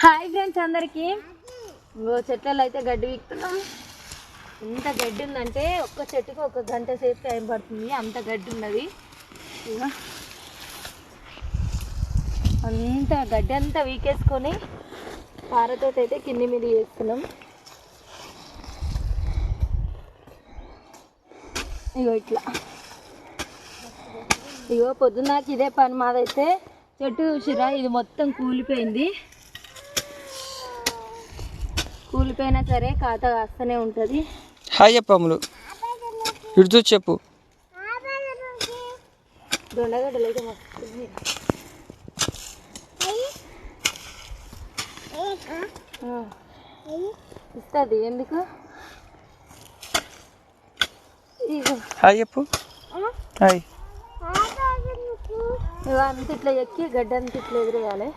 Hi friends అందరికీ. చెట్లలో అయితే గడ్డి వీక్తున్నాం. ఎంత గడ్డి ఉందంటే ఒక్క చెట్టుకు 1 గంట సేపు టైం పడుతుంది, అంత గడ్డి ఉన్నది. అంత గడ్డి అంతా వీకేసుకొని పారతో అయితే కింది మీద చేస్తున్నాం. ఇగో ఇట్లా ఇగో పొద్దున్నకి ఇదే పని మాదైతే. చెట్టు చూసిరా, ఇది మొత్తం కూలిపోయింది. కూలిపోయినా సరే కాత కాస్తూనే ఉంటుంది. హాయ్ చెప్పమ్ములు, ఇటు చూసి చెప్పు. దొండగడ్డలు అయితే మస్తు ఇస్తుంది. ఎందుకు హాయ్ చెప్పు. హాయ్. అంత ఇట్లా ఎక్కి గడ్డ అంత ఇట్లా ఎదురేయాలి.